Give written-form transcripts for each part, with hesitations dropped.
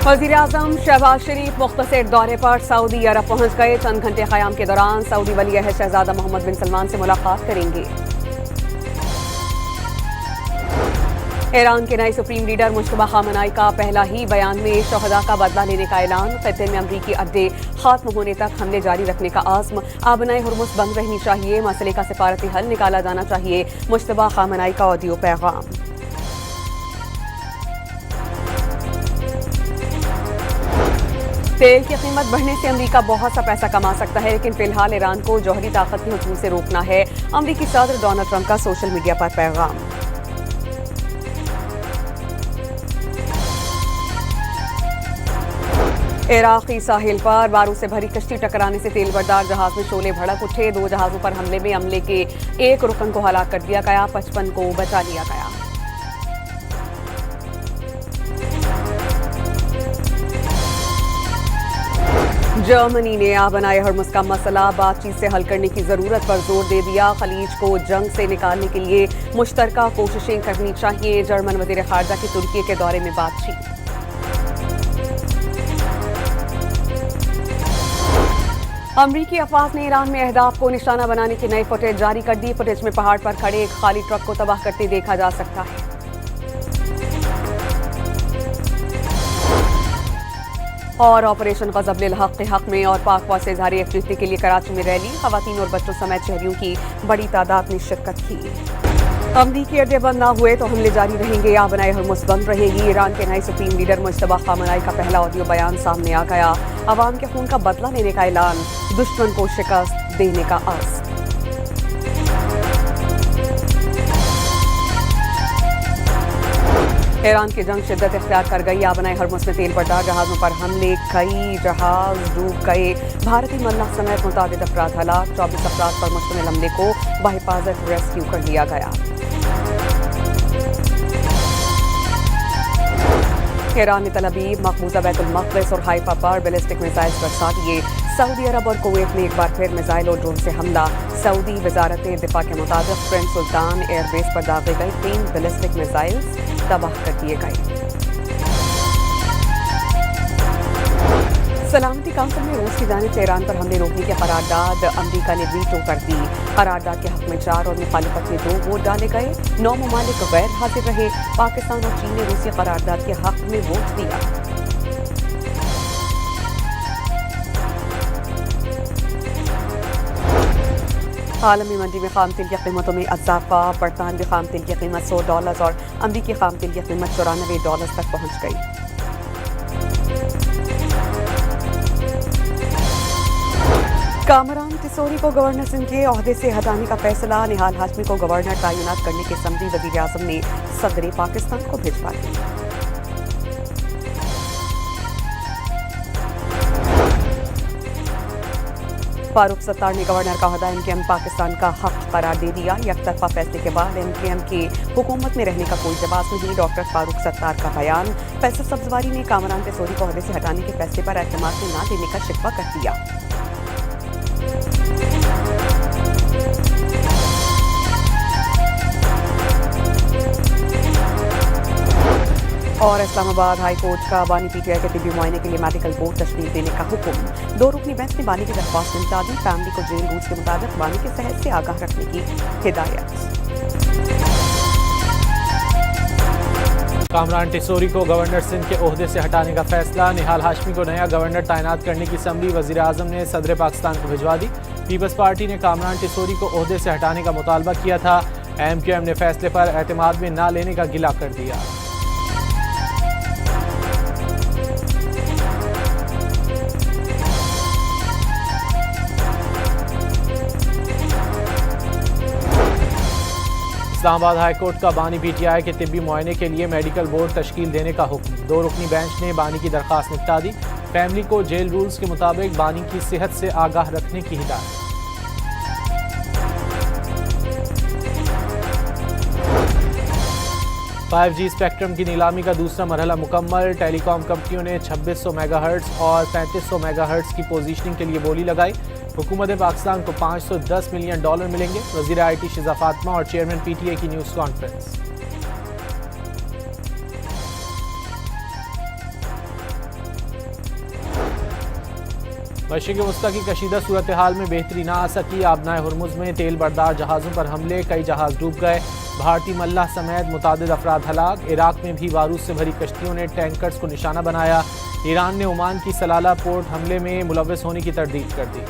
वज़ीर-ए-आज़म शहबाज शरीफ मुख्तसर दौरे पर सऊदी अरब पहुंच गए। चंद घंटे क़याम के दौरान सऊदी वली अहद शहजादा मोहम्मद बिन सलमान से मुलाकात करेंगे। ईरान के नए सुप्रीम लीडर मुश्तबा खामनाई का पहला ही बयान में शहदा का बदला लेने का ऐलान। खत्ते में अमरीकी अड्डे खात्म होने तक हमले जारी रखने का आज़्म। आबनाए हुर्मुज़ बंद रहनी चाहिए, मसले का सिफारती हल निकाला जाना चाहिए। मुश्तबा खामनाई का ऑडियो पैगाम। तेल की कीमत बढ़ने से अमरीका बहुत सा पैसा कमा सकता है, लेकिन फिलहाल ईरान को जौहरी ताकत के हुजूम से रोकना है। अमरीकी सदर डोनाल्ड ट्रंप का सोशल मीडिया पर पैगाम। इराकी साहिल पर बारूद से भरी कश्ती टकराने से तेल बरदार जहाज में शोले भड़क उठे। 2 जहाजों पर हमले में अमले के एक रुकन को हलाक कर दिया गया, 55 को बचा लिया गया। जर्मनी ने आबनाए हुर्मुज़ का मसला बातचीत से हल करने की जरूरत पर जोर दे दिया। खलीज को जंग से निकालने के लिए मुश्तरका कोशिशें करनी चाहिए। जर्मन वज़ीर ख़ारजा की तुर्की के दौरे में बातचीत। अमरीकी अफवाज ने ईरान में अहदाफ को निशाना बनाने की नई फुटेज जारी कर दी। फुटेज में पहाड़ पर खड़े एक खाली ट्रक को तबाह करते देखा जा सकता है। और ऑपरेशन ग़ज़ब-ए हक़ के हक़ में और पाक फ़ौज से इज़हार यकजहती के लिए कराची में रैली। ख़वातीन और बच्चों समेत शहरियों की बड़ी तादाद ने शिरकत की। अमरीकी अड्डे बंद ना हुए तो हमले जारी रहेंगे। आबनाए हुर्मुज़ बंद रहेगी। ईरान के नए सुप्रीम लीडर मुश्तबा खामनाई का पहला ऑडियो बयान सामने आ गया। अवाम के खून का बदला लेने का ऐलान, दुश्मन को शिकस्त देने का आज़्म। ईरान की जंग शिद्दत इख्तियार कर गई। आबनाए हुर्मुज़ में तेल बरदार जहाज़ों पर हमले, कई जहाज डूब गए। भारतीय मल्लाह समेत मुतादिद अफराद हलाक। 24 अफराद पर मुश्तमिल हमले को बहिफाजत रेस्क्यू कर लिया गया। ईरान ने तल अवीव, मकबूजा बैतुल मक़दिस और हाइफा पर बैलिस्टिक मिसाइल्स बरसा दिए। सऊदी अरब और कुवैत में एक बार फिर मिसाइल और ड्रोन से हमला। सऊदी वजारत दिफा के मुताबिक प्रिंस सुल्तान एयरबेस पर दागे गए 3 बैलिस्टिक मिसाइल्स तबाह कर दिए गए। सलामती काउंसिल में रूस की जानिब से ईरान पर हमले रोकने की करारदाद अमरीका ने वीटो कर दी। करारदाद के हक में 4 और मुखालिफत में 2 वोट डाले गए। 9 ममालिक गैर हाजिर रहे। पाकिस्तान और चीन ने रूसी करारदाद के हक में वोट दिया। आलमी मंडी में खाम तेल की कीमतों में इजाफा। बरतानवी खाम तेल की कीमत $100 और अमरीकी खाम तेल की कीमत $94 तक पहुंच गई। कामरान टिसोरी को गवर्नर सिंध के ओहदे से हटाने का फैसला। निहाल हाशमी को गवर्नर तैनात करने के समरी वज़ीर-ए-आज़म ने सदर पाकिस्तान को भिजवा दी। फारूक सत्तार ने गवर्नर का ओहदा एमकेएम पाकिस्तान का हक करार दे दिया। यकतरफा फैसले के बाद एमकेएम के हुकूमत में रहने का कोई जवाब नहीं। डॉक्टर फारूक सत्तार का बयान। फैसल सब्जवारी ने कामरान टिसोरी को ओहदे से हटाने के फैसले पर एतमाद न देने का शिकवा कर दिया। और इस्लामाबाद हाई कोर्ट का बानी पीटीआई के तिब्बी मुआयने के लिए मेडिकल बोर्ड तश्कील देने का हुक्म। 2 रुकनी बेंच ने बानी की दरख्वास्त निपटा दी। फैमिली को जेल रूल्स के मुताबिक बानी की सेहत से आगाह रखने की हिदायत। कामरान टिसोरी को गवर्नर सिंध के ओहदे से हटाने का फैसला। निहाल हाशमी को नया गवर्नर तैनात करने की समरी वज़ीर-ए-आज़म ने सदर पाकिस्तान को भिजवा दी। पीपल्स पार्टी ने कामरान टिसोरी को ओहदे से हटाने का मुतालबा किया था। एमकेएम ने फैसले पर एतमाद में न लेने का गिला कर दिया। इस्लामाबाद हाई कोर्ट का बानी पीटीआई के तिब्बी मुआयने के लिए मेडिकल बोर्ड तश्कील देने का हुक्म। 2 रुकनी बेंच ने बानी की दरख्वास्त निपटा दी। फैमिली को जेल रूल्स के मुताबिक बानी की सेहत से आगाह रखने की हिदायत। 5G स्पेक्ट्रम की नीलामी का दूसरा मरहला मुकम्मल। टेलीकॉम कंपनियों ने 2600 मेगाहर्ट्ज़ और 3500 मेगाहर्ट्ज़ की पोजीशनिंग के लिए बोली लगाई। हुकूमत पाकिस्तान को $510 मिलियन मिलेंगे। वज़ीर IT शिज़ा फातिमा और चेयरमैन PTA की न्यूज़ कॉन्फ्रेंस। मशरिक़ वस्ता की कशीदा सूरत हाल में बेहतरी ना आ सकी। आबनाए हुर्मुज़ में तेल बरदार जहाज़ों पर हमले, कई जहाज़ डूब गए। भारतीय मल्लाह समेत मुतादिद अफराद हलाक। इराक में भी बारूद से भरी कश्तियों ने टैंकर्स को निशाना बनाया। ईरान ने ओमान की सलाला पोर्ट हमले में मुलव्वस होने की तरदीद कर दी।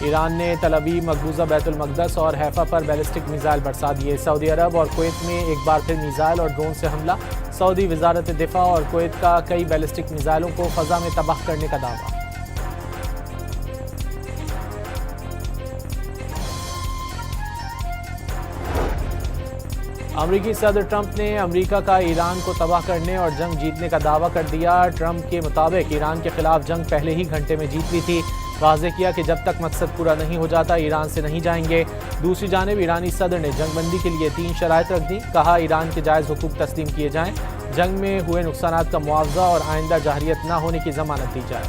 ईरान ने तल अवीव, मकबूजा बैतुल मक़दस और हैफा पर बैलिस्टिक मिसाइल बरसा दिए। सऊदी अरब और कुवैत में एक बार फिर मिसाइल और ड्रोन से हमला। सऊदी वजारत दिफा और कुवैत का कई बैलिस्टिक मिसाइलों को फ़ज़ा में तबाह करने का दावा। अमरीकी सदर ट्रंप ने अमरीका का ईरान को तबाह करने और जंग जीतने का दावा कर दिया। ट्रंप के मुताबिक ईरान के खिलाफ जंग पहले ही घंटे में जीत ली थी। वाज़ेह किया कि जब तक मकसद पूरा नहीं हो जाता ईरान से नहीं जाएंगे। दूसरी जानिब ईरानी सदर ने जंगबंदी के लिए 3 शराइत रख दी। कहा, ईरान के जायज़ हुकूक तस्लीम किए जाएं, जंग में हुए नुकसानात का मुआवजा और आइंदा जाहरियत न होने की जमानत दी जाए।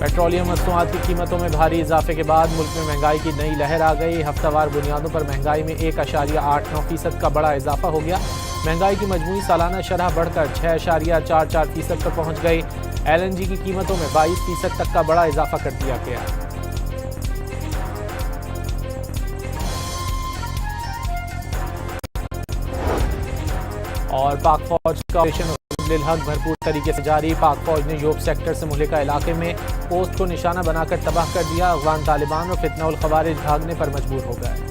पेट्रोलियम मसनूआत की कीमतों में भारी इजाफे के बाद मुल्क में महंगाई की नई लहर आ गई। हफ्तावार बुनियादों पर महंगाई में 1.89% का बड़ा इजाफा हो गया। महंगाई की मजमूई सालाना शरह बढ़कर 6.44% पर पहुंच गई। LNG की कीमतों में 22% तक का बड़ा इजाफा कर दिया गया। और पाक फौज का ऑपरेशन हक भरपूर तरीके से जारी। पाक फौज ने योब सेक्टर से मुहलिका इलाके में पोस्ट को निशाना बनाकर तबाह कर दिया। अफगान तालिबान और फितना उल खवारिज भागने पर मजबूर हो गए।